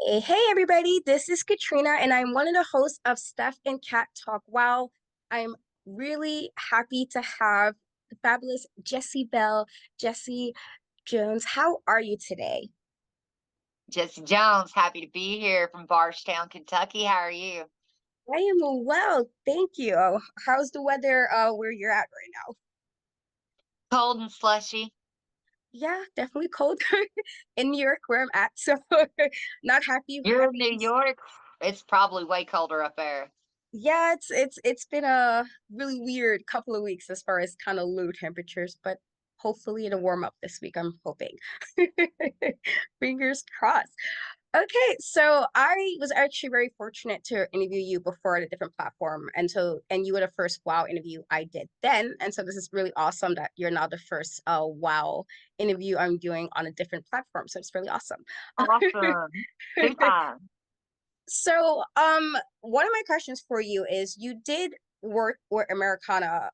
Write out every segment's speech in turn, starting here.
Hey everybody, this is Katrina, and I'm one of the hosts of Steph and Cat Talk. Wow, I'm really happy to have the fabulous Jessie Jones. How are you today? Jessie Jones, happy to be here from Bardstown, Kentucky. How are you? I am well, thank you. How's the weather where you're at right now? Cold and slushy. Yeah, definitely colder in New York where I'm at, so not happy You're in having New York. It's probably way colder up there. yeah, it's been a really weird couple of weeks as far as kind of low temperatures, but hopefully it'll warm up this week, I'm hoping. Fingers crossed. Okay, so I was actually very fortunate to interview you before at a different platform, and you were the first WoW interview I did then, and so this is really awesome that you're now the first WoW interview I'm doing on a different platform. So it's really awesome. Awesome. Two times. So, one of my questions for you is you did work with Americana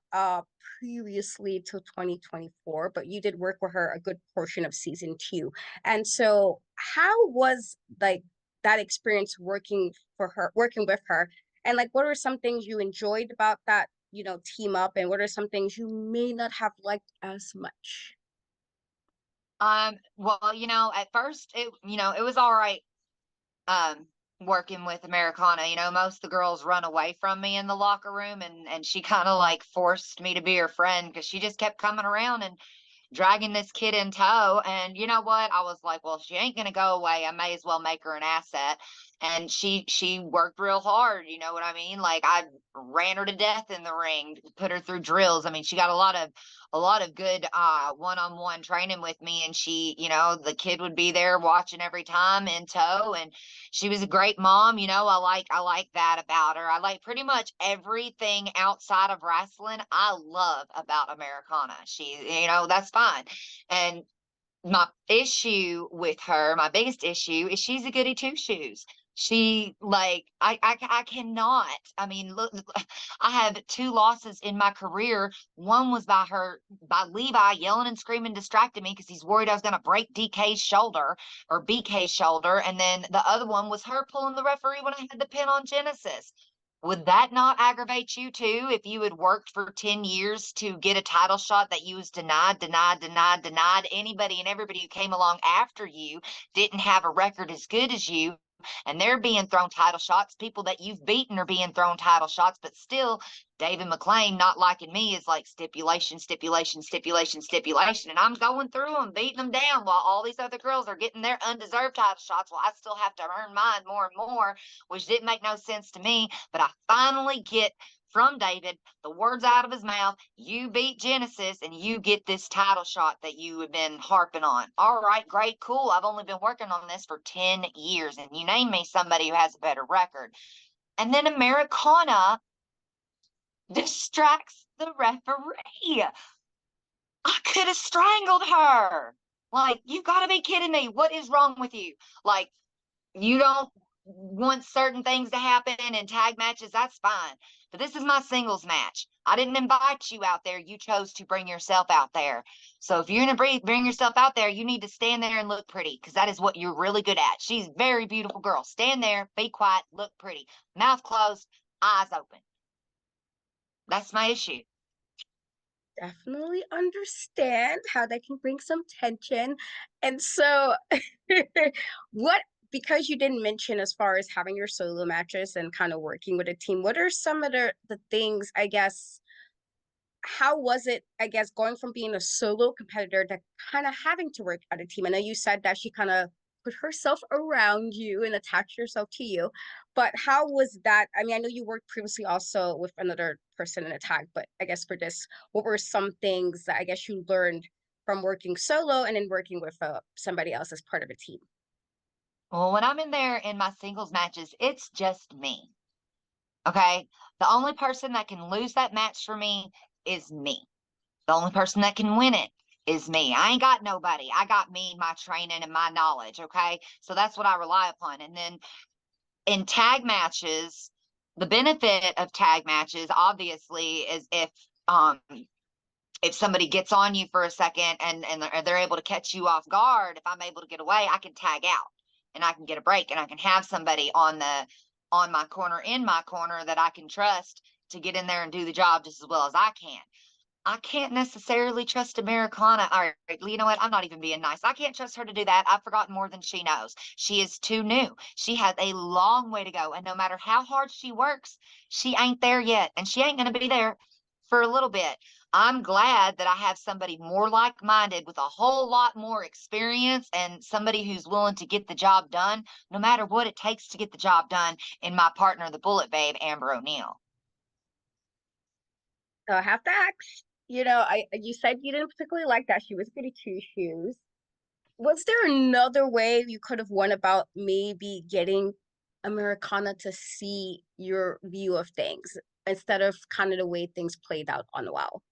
previously till 2024, but you did work with her a good portion of season two. And so how was like that experience working with her? And like what are some things you enjoyed about that, team up, and what are some things you may not have liked as much? Well, at first it was all right. Um, Working with Americana, most of the girls run away from me in the locker room, and she kind of like forced me to be her friend because she just kept coming around and dragging this kid in tow. And you know what? I was like, well, she ain't gonna go away. I may as well make her an asset. And she worked real hard. You know what I mean? Like I ran her to death in the ring, put her through drills. I mean, she got a lot of good one-on-one training with me. And she, the kid would be there watching every time in tow. And she was a great mom. I like that about her. I like pretty much everything outside of wrestling. I love about Americana. That's fine. And my issue with her, my biggest issue is she's a goody two shoes. She like I cannot. I mean, look, I have two losses in my career. One was by Levi yelling and screaming, distracting me because he's worried I was gonna break DK's shoulder or BK's shoulder, and then the other one was her pulling the referee when I had the pin on Genesis. Would that not aggravate you too if you had worked for 10 years to get a title shot that you was denied, denied, denied, denied? Anybody and everybody who came along after you didn't have a record as good as you, and they're being thrown title shots. People that you've beaten are being thrown title shots, but still, David McClain not liking me is like stipulation, stipulation, stipulation, stipulation. And I'm going through them, beating them down while all these other girls are getting their undeserved title shots. Well, I still have to earn mine more and more, which didn't make no sense to me. But I finally get from David the words out of his mouth. You beat Genesis and you get this title shot that you have been harping on. All right, great, cool. I've only been working on this for 10 years, and you name me somebody who has a better record. And then Americana distracts the referee. I could have strangled her. Like, you got to be kidding me. What is wrong with you? Like, you don't want certain things to happen in tag matches, that's fine. But this is my singles match. I didn't invite you out there. You chose to bring yourself out there. So if you're going to bring yourself out there, you need to stand there and look pretty because that is what you're really good at. She's a very beautiful girl. Stand there, be quiet, look pretty. Mouth closed, eyes open. That's my issue. Definitely understand how that can bring some tension. And so, what, because you didn't mention as far as having your solo matches and kind of working with a team, what are some of the things, I guess, how was it, I guess, going from being a solo competitor to kind of having to work at a team? I know you said that she kind of put herself around you and attached herself to you, but how was that? I mean, I know you worked previously also with another person in a tag, but I guess for this, what were some things that I guess you learned from working solo and then working with somebody else as part of a team? Well, when I'm in there in my singles matches, it's just me. Okay. The only person that can lose that match for me is me. The only person that can win it is me. I ain't got nobody. I got me, my training, and my knowledge. Okay. So that's what I rely upon. And then in tag matches, the benefit of tag matches, obviously, is if somebody gets on you for a second and they're able to catch you off guard, if I'm able to get away, I can tag out. and I can get a break and I can have somebody on my corner, in my corner, that I can trust to get in there and do the job just as well as I can. I can't necessarily trust Americana. All right, you know what? I'm not even being nice. I can't trust her to do that. I've forgotten more than she knows. She is too new. She has a long way to go. And no matter how hard she works, she ain't there yet. And she ain't going to be there for a little bit. I'm glad that I have somebody more like minded with a whole lot more experience and somebody who's willing to get the job done, no matter what it takes to get the job done, in my partner, the Bullet Babe, Ambel O Neal. So I have to ask, I you said you didn't particularly like that she was going to choose shoes. Was there another way you could have went about maybe getting Americana to see your view of things instead of kind of the way things played out on WoW?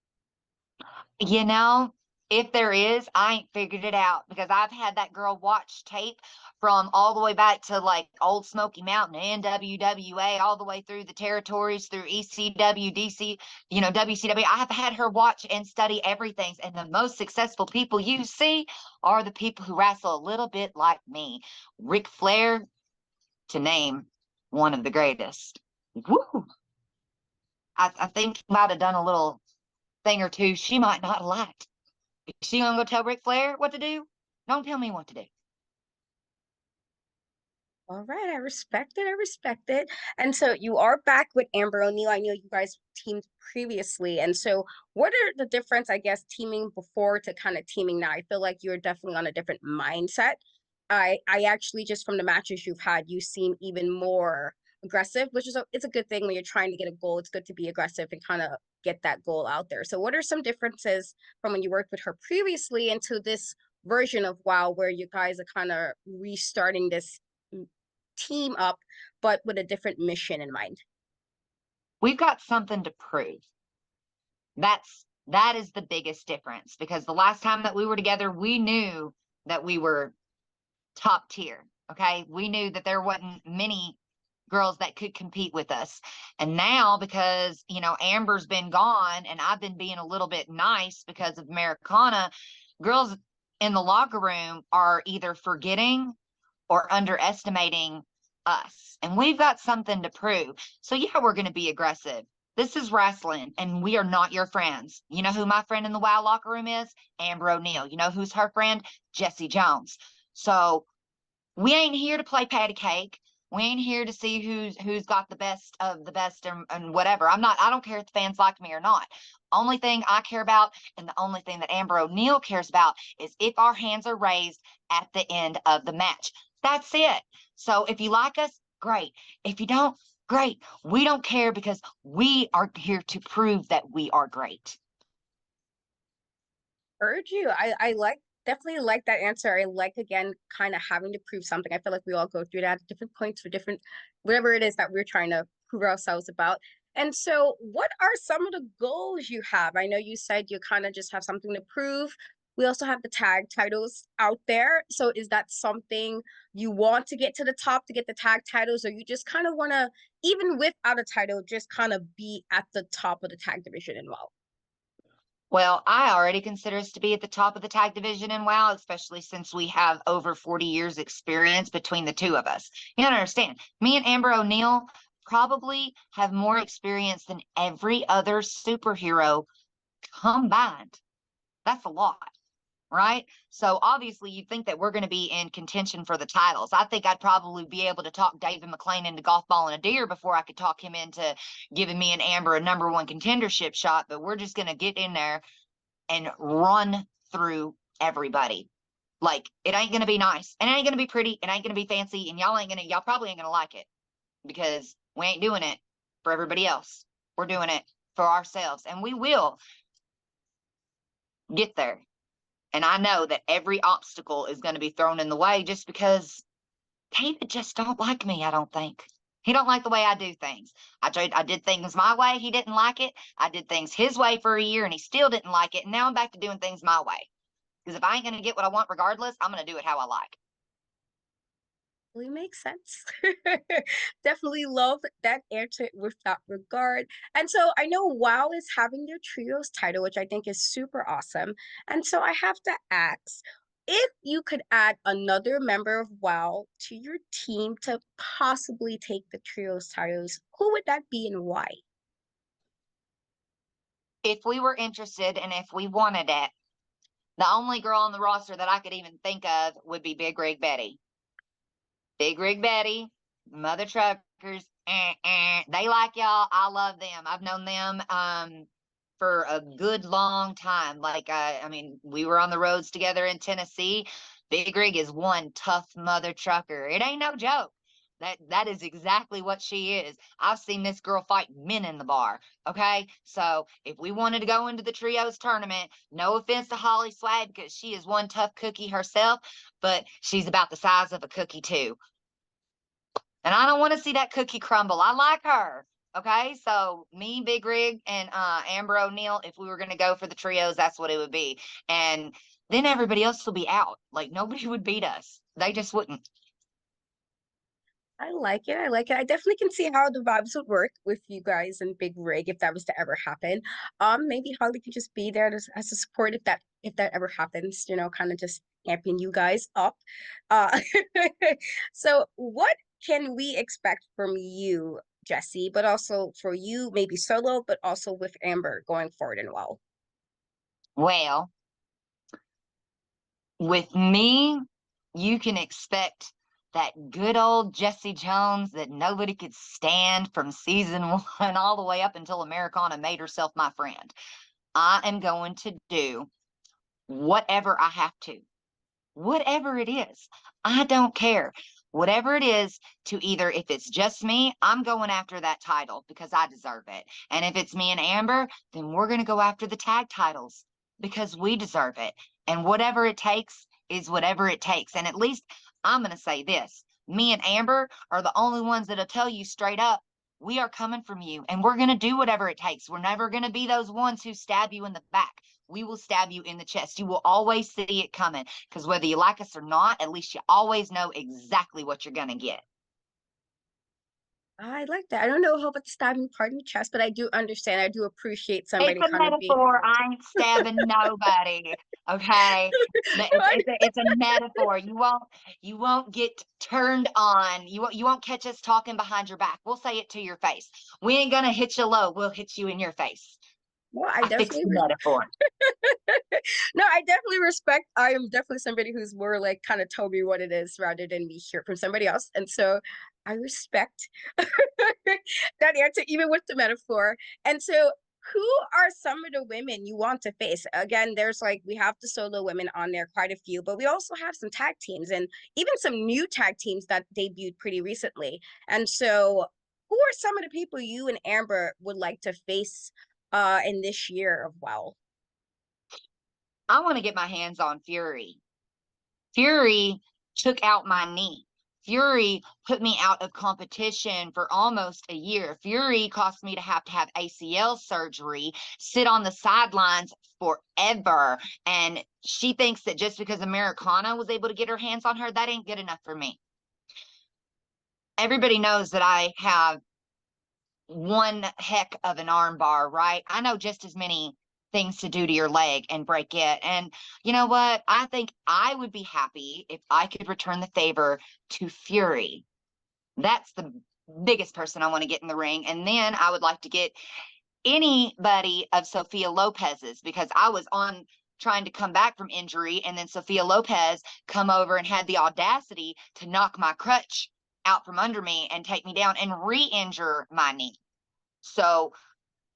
You know, if there is, I ain't figured it out because I've had that girl watch tape from all the way back to like Old Smoky Mountain, NWWA, all the way through the territories, through ECW, DC, WCW. I have had her watch and study everything. And the most successful people you see are the people who wrestle a little bit like me. Ric Flair, to name one of the greatest. Woo! I think he might have done a little thing or two she might not have liked. Is she gonna go tell Ric Flair what to do? Don't tell me what to do. All right, I respect it. I respect it. And so you are back with Ambel O Neal. I know you guys teamed previously. And so what are the difference, I guess, teaming before to kind of teaming now? I feel like you're definitely on a different mindset. I actually just from the matches you've had, you seem even more aggressive, which is it's a good thing when you're trying to get a goal. It's good to be aggressive and kind of get that goal out there. So what are some differences from when you worked with her previously into this version of WoW where you guys are kind of restarting this team up, but with a different mission in mind? We've got something to prove. That is the biggest difference because the last time that we were together, we knew that we were top tier. Okay. We knew that there wasn't many girls that could compete with us. And now, because, Amber's been gone and I've been being a little bit nice because of Americana, girls in the locker room are either forgetting or underestimating us. And we've got something to prove. So, yeah, we're going to be aggressive. This is wrestling, and we are not your friends. You know who my friend in the WoW locker room is? Ambel O Neal. You know who's her friend? Jessie Jones. So we ain't here to play patty cake. We ain't here to see who's got the best of the best and whatever. I don't care if the fans like me or not. Only thing I care about and the only thing that Ambel O Neal cares about is if our hands are raised at the end of the match. That's it. So if you like us, great. If you don't, great. We don't care because we are here to prove that we are great. Urge you. I like definitely like that answer. I like again kind of having to prove something. I feel like we all go through that at different points for different whatever it is that we're trying to prove ourselves about. And so what are some of the goals you have? I know you said you kind of just have something to prove. We also have the tag titles out there. So is that something you want to get to the top to get the tag titles, or you just kind of want to, even without a title, just kind of be at the top of the tag division and well? Well, I already consider us to be at the top of the tag division in WoW, especially since we have over 40 years experience between the two of us. You don't understand. Me and Ambel O Neal probably have more experience than every other superhero combined. That's a lot, right? So obviously you think that we're going to be in contention for the titles. I think I'd probably be able to talk David McLean into golf ball and a deer before I could talk him into giving me and Amber a number one contendership shot, but we're just going to get in there and run through everybody. Like it ain't gonna be nice, and it ain't gonna be pretty, it ain't gonna be fancy, and y'all probably ain't gonna like it because we ain't doing it for everybody else. We're doing it for ourselves, and we will get there. And I know that every obstacle is going to be thrown in the way just because David just don't like me. I don't think he don't like the way I do things. I did things my way. He didn't like it. I did things his way for a year, and he still didn't like it. And now I'm back to doing things my way. Because if I ain't gonna get what I want regardless, I'm gonna do it how I like. Really makes sense. Definitely love that answer with that regard. And so I know WoW is having their trios title, which I think is super awesome. And so I have to ask, if you could add another member of WoW to your team to possibly take the trios titles, who would that be and why? If we were interested and if we wanted it, the only girl on the roster that I could even think of would be Big Rig Betty. Big Rig Betty, Mother Truckers, they like y'all. I love them. I've known them for a good long time. Like I mean, we were on the roads together in Tennessee. Big Rig is one tough mother trucker. It ain't no joke. That is exactly what she is. I've seen this girl fight men in the bar. Okay, so if we wanted to go into the trios tournament, no offense to Holly Swag because she is one tough cookie herself, but she's about the size of a cookie too. And I don't want to see that cookie crumble. I like her. Okay. So me, Big Rig, and Amber O'Neal, if we were gonna go for the trios, that's what it would be. And then everybody else will be out. Like nobody would beat us. They just wouldn't. I like it. I like it. I definitely can see how the vibes would work with you guys and Big Rig if that was to ever happen. Maybe Holly could just be there as a support if that ever happens, you know, kind of just amping you guys up. Uh so what can we expect from you, Jessie, but also for you, maybe solo, but also with Amber going forward and well? Well, with me, you can expect that good old Jesse Jones that nobody could stand from season one all the way up until Americana made herself my friend. I am going to do whatever I have to, whatever it is. I don't care. Whatever it is, to either, if it's just me, I'm going after that title because I deserve it. And if it's me and Amber, then we're going to go after the tag titles because we deserve it. And whatever it takes is whatever it takes. And at least I'm going to say this, me and Amber are the only ones that'll tell you straight up, we are coming from you and we're going to do whatever it takes. We're never going to be those ones who stab you in the back. We will stab you in the chest. You will always see it coming because whether you like us or not, at least you always know exactly what you're going to get. I like that. I don't know how about the stabbing part in the chest, but I do understand. I do appreciate It's somebody a kind of being metaphor. I ain't stabbing nobody. Okay. It's a metaphor. You won't get turned on. You won't catch us talking behind your back. We'll say it to your face. We ain't gonna hit you low. We'll hit you in your face. well, I I fixed definitely the metaphor. no, I definitely respect. I am definitely somebody who's more like kind of tell me what it is rather than me hear from somebody else. And so I respect that answer, even with the metaphor. And so, who are some of the women you want to face? Again, there's like we have the solo women on there, quite a few, but we also have some tag teams and even some new tag teams that debuted pretty recently. And so, who are some of the people you and Amber would like to face in this year of WoW? I want to get my hands on Fury. Fury took out my knee. Fury put me out of competition for almost a year. Fury caused me to have ACL surgery, sit on the sidelines forever. And she thinks that just because Americana was able to get her hands on her, that ain't good enough for me. Everybody knows that I have one heck of an arm bar, right? I know just as many things to do to your leg and break it. And you know what? I think I would be happy if I could return the favor to Fury. That's the biggest person I want to get in the ring. And then I would like to get anybody of Sophia Lopez's because I was on trying to come back from injury and then Sophia Lopez come over and had the audacity to knock my crutch out from under me and take me down and re-injure my knee. So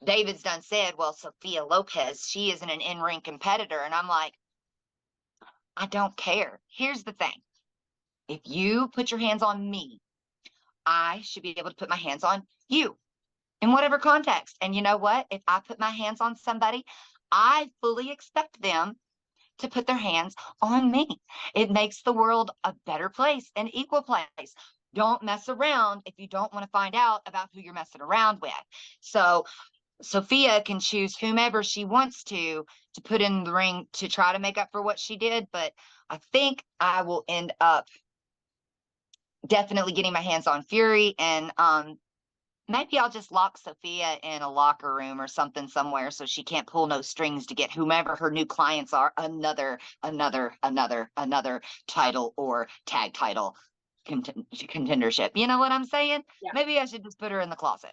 David's done said, well, Sophia Lopez, she isn't an in-ring competitor. And I'm like, I don't care. Here's the thing. If you put your hands on me, I should be able to put my hands on you in whatever context. And you know what? If I put my hands on somebody, I fully expect them to put their hands on me. It makes the world a better place, an equal place. Don't mess around if you don't want to find out about who you're messing around with. So Sophia can choose whomever she wants to put in the ring to try to make up for what she did, but I think I will end up definitely getting my hands on Fury and Maybe I'll just lock Sophia in a locker room or something somewhere so she can't pull no strings to get whomever her new clients are another title or tag title contendership. You know what I'm saying? Yeah. Maybe I should just put her in the closet.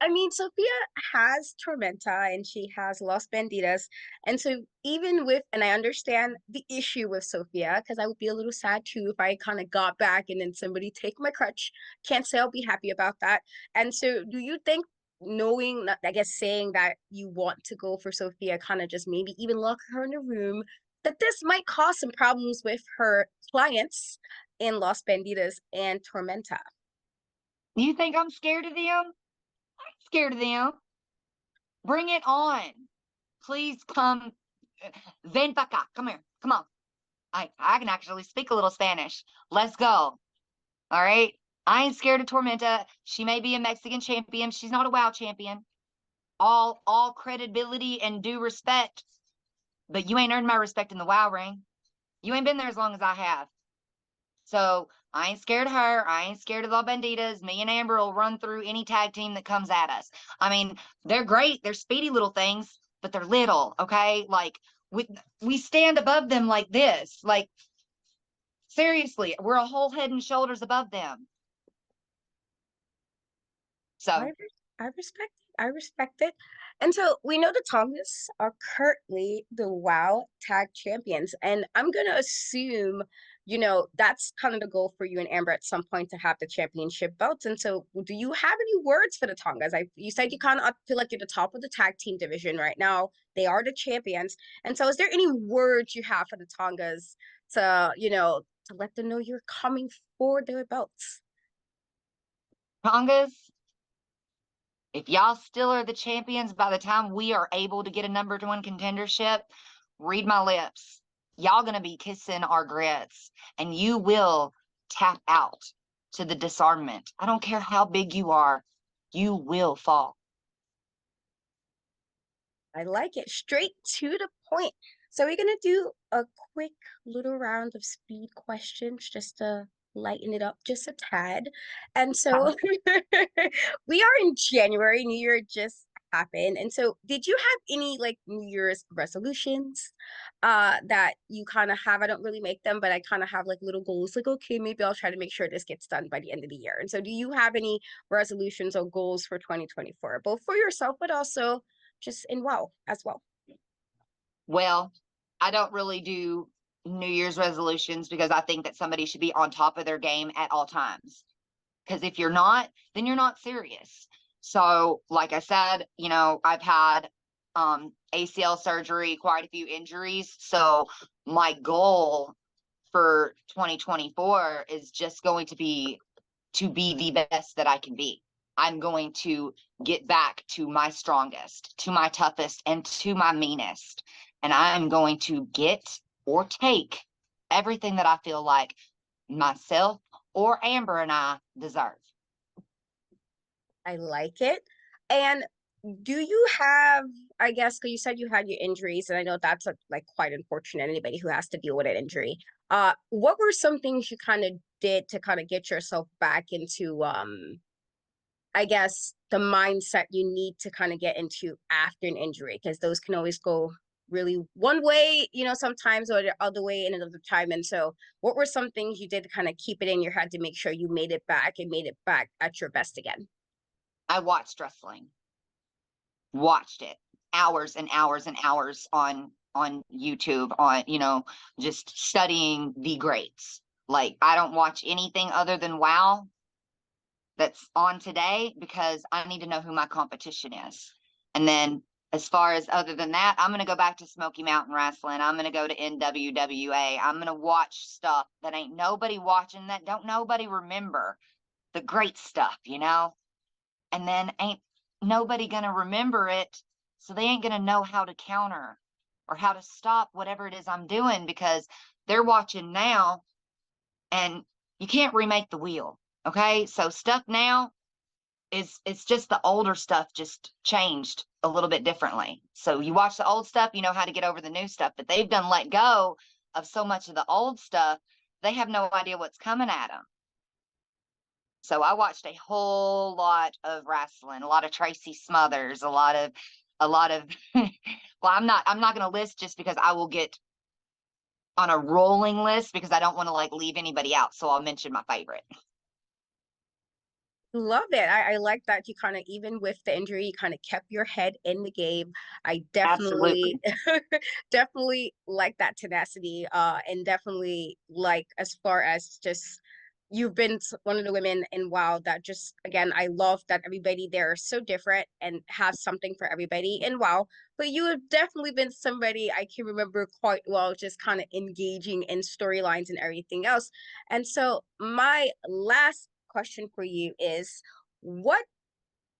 I mean, Sophia has Tormenta and she has Los Banditas. And so, even with, and I understand the issue with Sophia, because I would be a little sad too if I kind of got back and then somebody take my crutch. Can't say I'll be happy about that. And so, do you think knowing, I guess, saying that you want to go for Sophia, kind of just maybe even lock her in a room, that this might cause some problems with her clients in Los Banditas and Tormenta? You think I'm scared of them? I'm scared of them. Bring it on. Please come. Ven para acá. Come here. Come on. I can actually speak a little Spanish. Let's go. All right. I ain't scared of Tormenta. She may be a Mexican champion. She's not a WoW champion. All credibility and due respect. But you ain't earned my respect in the WoW ring. You ain't been there as long as I have. So I ain't scared of her. I ain't scared of the Banditas. Me and Amber will run through any tag team that comes at us. I mean, they're great. They're speedy little things, but they're little. Okay, like we stand above them like this. Like seriously, we're a whole head and shoulders above them. So I respect it. I respect it. And so we know the Tongas are currently the WoW tag champions. And I'm gonna assume, that's kind of the goal for you and Amber at some point to have the championship belts. And so do you have any words for the Tongas? You said you kind of feel like you're the top of the tag team division right now. They are the champions. And so is there any words you have for the Tongas to let them know you're coming for their belts? Tongas, if y'all still are the champions by the time we are able to get a number 1 contendership, read my lips. Y'all gonna be kissing our grits, and you will tap out to the disarmament. I don't care how big you are, you will fall. I like it. Straight to the point. So we're gonna do a quick little round of speed questions just to lighten it up just a tad. And so we are in January, New Year just happened. And so did you have any like New Year's resolutions that you kind of have? I don't really make them, but I kind of have like little goals like, okay, maybe I'll try to make sure this gets done by the end of the year. And so do you have any resolutions or goals for 2024, both for yourself, but also just in WoW as well? Well, I don't really do New Year's resolutions because I think that somebody should be on top of their game at all times. Because if you're not, then you're not serious. So, like I said, I've had ACL surgery, quite a few injuries. So, my goal for 2024 is just going to be the best that I can be. I'm going to get back to my strongest, to my toughest, and to my meanest. And I'm going to get or take everything that I feel like myself or Amber and I deserve. I like it. And do you have, I guess, because you said you had your injuries, and I know that's like quite unfortunate, anybody who has to deal with an injury. What were some things you kind of did to kind of get yourself back into I guess the mindset you need to kind of get into after an injury, because those can always go really one way, sometimes, or the other way in another time. And so what were some things you did to kind of keep it in your head to make sure you made it back and made it back at your best again? I watched wrestling, watched it hours and hours and hours on YouTube, on just studying the greats. Like I don't watch anything other than WoW that's on today because I need to know who my competition is. And then as far as other than that, I'm going to go back to Smoky Mountain Wrestling. I'm going to go to NWWA. I'm going to watch stuff that ain't nobody watching, that don't nobody remember, the great stuff, and then ain't nobody going to remember it. So they ain't going to know how to counter or how to stop whatever it is I'm doing because they're watching now and you can't remake the wheel. Okay. So stuff now it's just the older stuff just changed a little bit differently. So you watch the old stuff, you know how to get over the new stuff, but they've done let go of so much of the old stuff. They have no idea what's coming at them. So I watched a whole lot of wrestling, a lot of Tracy Smothers, a lot of well, I'm not going to list just because I will get on a rolling list because I don't want to like leave anybody out. So I'll mention my favorite. Love it. I like that you kind of, even with the injury, you kind of kept your head in the game. I definitely, Absolutely. definitely like that tenacity. And definitely like as far as just you've been one of the women in WoW that just, again, I love that everybody there is so different and has something for everybody in WoW. But you have definitely been somebody I can remember quite well, just kind of engaging in storylines and everything else. And so my last question for you is, what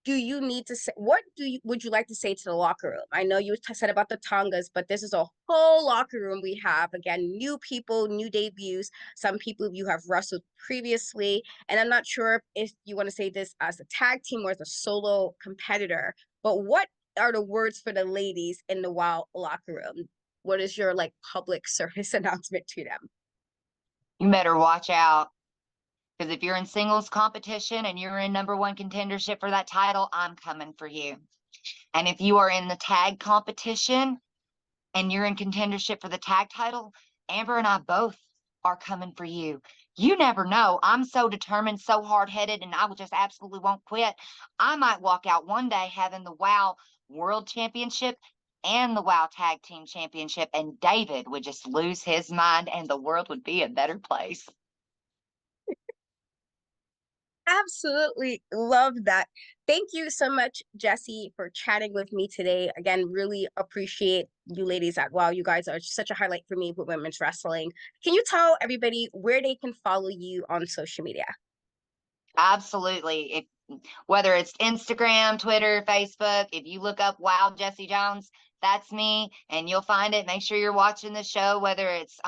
do you need to say, what do you would you like to say to the locker room? I know you said about the Tongas, but this is a whole locker room we have. Again, new people, new debuts, some people you have wrestled previously. And I'm not sure if you want to say this as a tag team or as a solo competitor, but what are the words for the ladies in the WoW locker room? What is your like public service announcement to them? You better watch out. Because if you're in singles competition and you're in number one contendership for that title, I'm coming for you. And if you are in the tag competition and you're in contendership for the tag title, Amber and I both are coming for you. You never know. I'm so determined, so hard headed, and I will just absolutely won't quit. I might walk out one day having the WoW World Championship and the WoW Tag Team Championship, and David would just lose his mind and the world would be a better place. Absolutely love that. Thank you so much, Jessie, for chatting with me today. Again, really appreciate you ladies at WoW. You guys are such a highlight for me with women's wrestling. Can you tell everybody where they can follow you on social media? Absolutely. Whether it's Instagram, Twitter, Facebook, if you look up Wow Jesse Jones, that's me, and you'll find it. Make sure you're watching the show, whether it's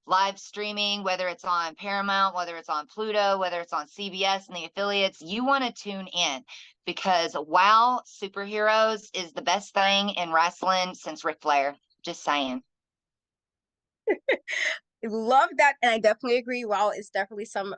live streaming, whether it's on Paramount, whether it's on Pluto, whether it's on CBS and the affiliates. You want to tune in because Wow Superheroes is the best thing in wrestling since Ric Flair. Just saying. Love that, and I definitely agree. WoW is definitely some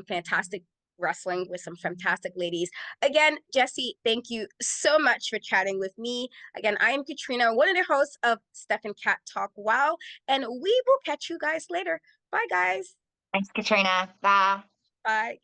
fantastic wrestling with some fantastic ladies. Again, Jessie, thank you so much for chatting with me. Again, I am Katrina, one of the hosts of Steph and Cat Talk WoW, and we will catch you guys later. Bye, guys. Thanks, Katrina. Bye. Bye.